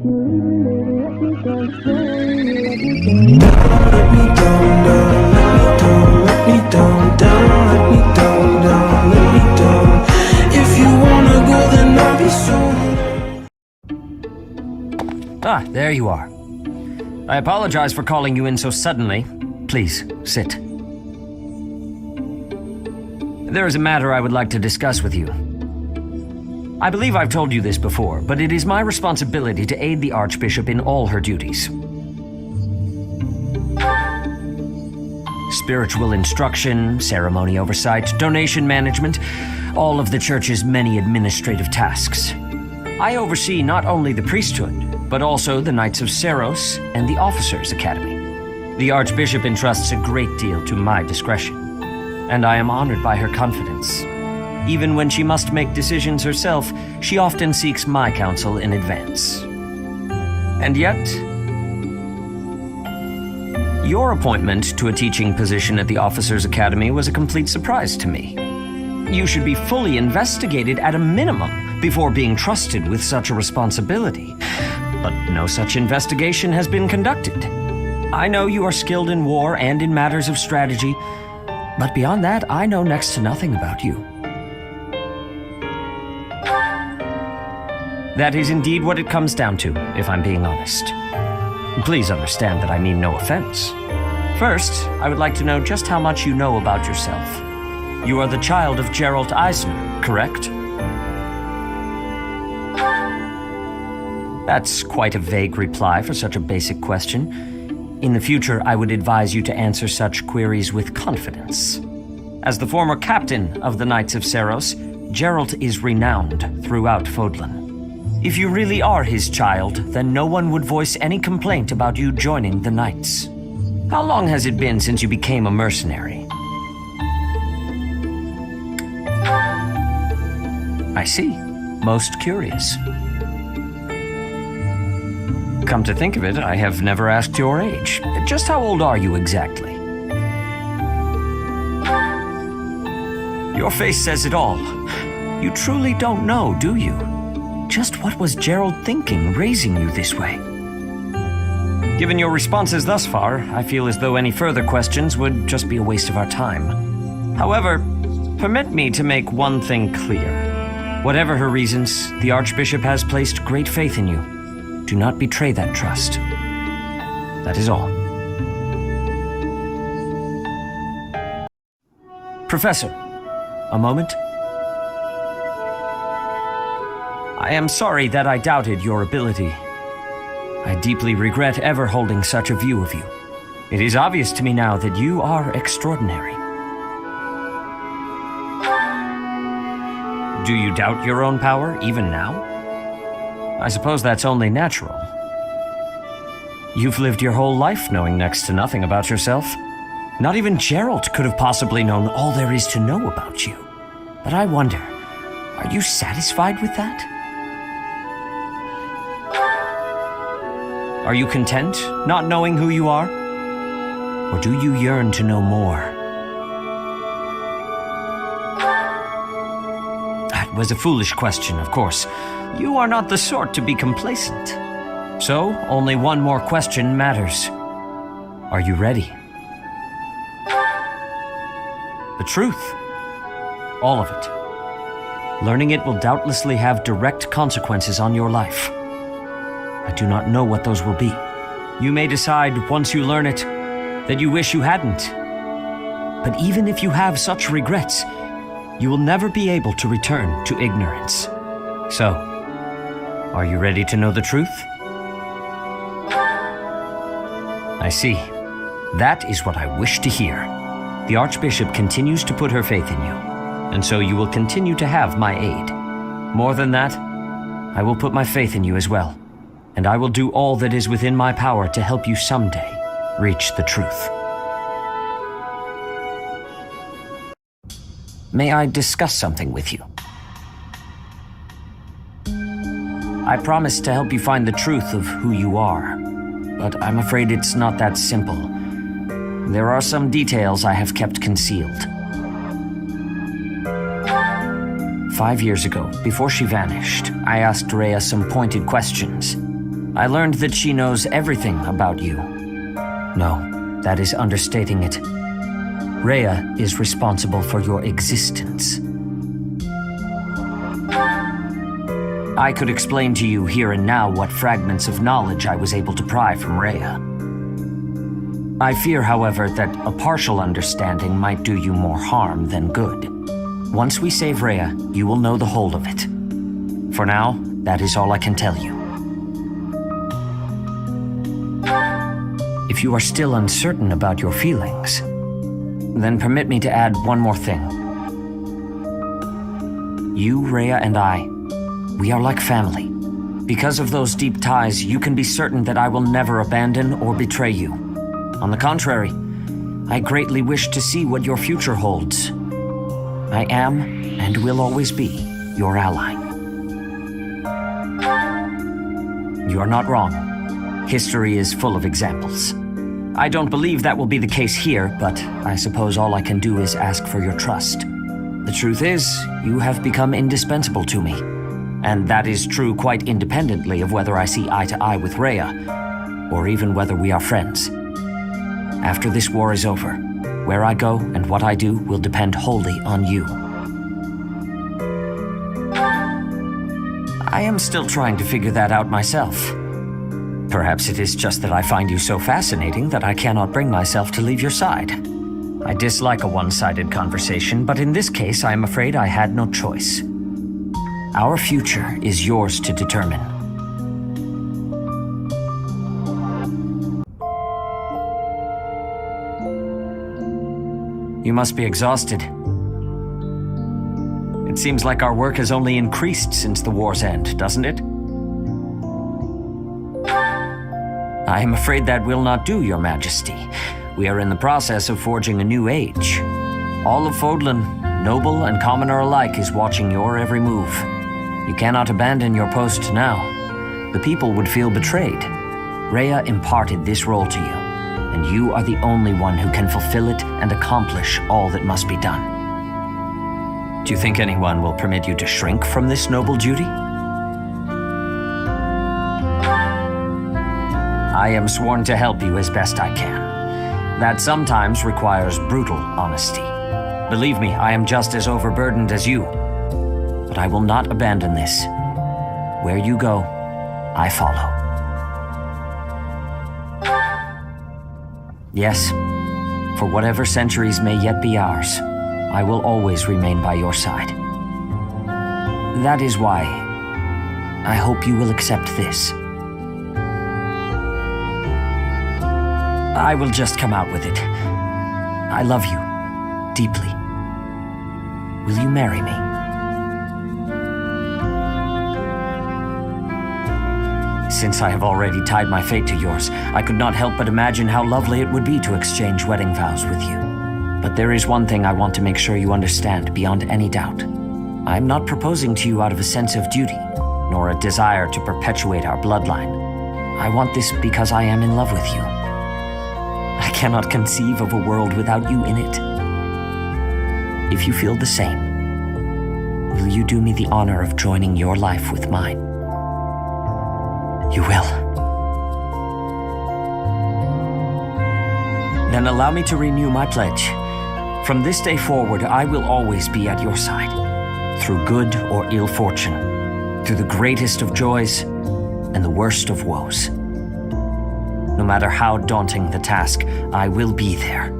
Ah, there you are. I apologize for calling you in so suddenly. Please, sit. There is a matter I would like to discuss with you. I believe I've told you this before, but it is my responsibility to aid the Archbishop in all her duties. Spiritual instruction, ceremony oversight, donation management, all of the Church's many administrative tasks. I oversee not only the priesthood, but also the Knights of Seros and the Officers' Academy. The Archbishop entrusts a great deal to my discretion, and I am honored by her confidence. Even when she must make decisions herself, she often seeks my counsel in advance. And yet, your appointment to a teaching position at the Officers' Academy was a complete surprise to me. You should be fully investigated at a minimum before being trusted with such a responsibility. But no such investigation has been conducted. I know you are skilled in war and in matters of strategy, but beyond that, I know next to nothing about you. That is indeed what it comes down to, if I'm being honest. Please understand that I mean no offense. First, I would like to know just how much you know about yourself. You are the child of Geralt Eisner, correct? That's quite a vague reply for such a basic question. In the future, I would advise you to answer such queries with confidence. As the former captain of the Knights of Seros, Geralt is renowned throughout Fodlan. If you really are his child, then no one would voice any complaint about you joining the Knights. How long has it been since you became a mercenary? I see. Most curious. Come to think of it, I have never asked your age. Just how old are you exactly? Your face says it all. You truly don't know, do you? Just what was Gerald thinking, raising you this way? Given your responses thus far, I feel as though any further questions would just be a waste of our time. However, permit me to make one thing clear. Whatever her reasons, the Archbishop has placed great faith in you. Do not betray that trust. That is all. Professor, a moment? I am sorry that I doubted your ability. I deeply regret ever holding such a view of you. It is obvious to me now that you are extraordinary. Do you doubt your own power, even now? I suppose that's only natural. You've lived your whole life knowing next to nothing about yourself. Not even Geralt could have possibly known all there is to know about you. But I wonder, are you satisfied with that? Are you content, not knowing who you are? Or do you yearn to know more? That was a foolish question, of course. You are not the sort to be complacent. So, only one more question matters. Are you ready? The truth. All of it. Learning it will doubtlessly have direct consequences on your life. I do not know what those will be. You may decide, once you learn it, that you wish you hadn't. But even if you have such regrets, you will never be able to return to ignorance. So, are you ready to know the truth? I see. That is what I wish to hear. The Archbishop continues to put her faith in you, and so you will continue to have my aid. More than that, I will put my faith in you as well, and I will do all that is within my power to help you someday reach the truth. May I discuss something with you? I promised to help you find the truth of who you are, but I'm afraid it's not that simple. There are some details I have kept concealed. 5 years ago, before she vanished, I asked Rhea some pointed questions. I learned that she knows everything about you. No, that is understating it. Rhea is responsible for your existence. I could explain to you here and now what fragments of knowledge I was able to pry from Rhea. I fear, however, that a partial understanding might do you more harm than good. Once we save Rhea, you will know the whole of it. For now, that is all I can tell you. If you are still uncertain about your feelings, then permit me to add one more thing. You, Rhea, and I, we are like family. Because of those deep ties, you can be certain that I will never abandon or betray you. On the contrary, I greatly wish to see what your future holds. I am, and will always be, your ally. You are not wrong. History is full of examples. I don't believe that will be the case here, but I suppose all I can do is ask for your trust. The truth is, you have become indispensable to me. And that is true quite independently of whether I see eye to eye with Rhea, or even whether we are friends. After this war is over, where I go and what I do will depend wholly on you. I am still trying to figure that out myself. Perhaps it is just that I find you so fascinating that I cannot bring myself to leave your side. I dislike a one-sided conversation, but in this case I am afraid I had no choice. Our future is yours to determine. You must be exhausted. It seems like our work has only increased since the war's end, doesn't it? I am afraid that will not do, Your Majesty. We are in the process of forging a new age. All of Fodlan, noble and commoner alike, is watching your every move. You cannot abandon your post now. The people would feel betrayed. Rhea imparted this role to you, and you are the only one who can fulfill it and accomplish all that must be done. Do you think anyone will permit you to shrink from this noble duty? I am sworn to help you as best I can. That sometimes requires brutal honesty. Believe me, I am just as overburdened as you. But I will not abandon this. Where you go, I follow. Yes, for whatever centuries may yet be ours, I will always remain by your side. That is why I hope you will accept this. I will just come out with it. I love you deeply. Will you marry me? Since I have already tied my fate to yours, I could not help but imagine how lovely it would be to exchange wedding vows with you. But there is one thing I want to make sure you understand beyond any doubt. I am not proposing to you out of a sense of duty, nor a desire to perpetuate our bloodline. I want this because I am in love with you. I cannot conceive of a world without you in it. If you feel the same, will you do me the honor of joining your life with mine? You will. Then allow me to renew my pledge. From this day forward, I will always be at your side, through good or ill fortune, through the greatest of joys and the worst of woes. No matter how daunting the task, I will be there.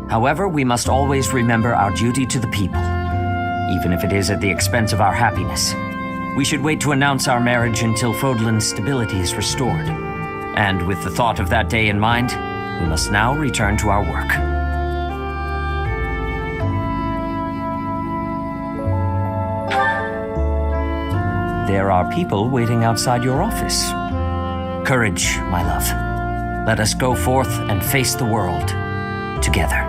However, we must always remember our duty to the people, even if it is at the expense of our happiness. We should wait to announce our marriage until Fodlan's stability is restored. And with the thought of that day in mind, we must now return to our work. There are people waiting outside your office. Courage, my love. Let us go forth and face the world together.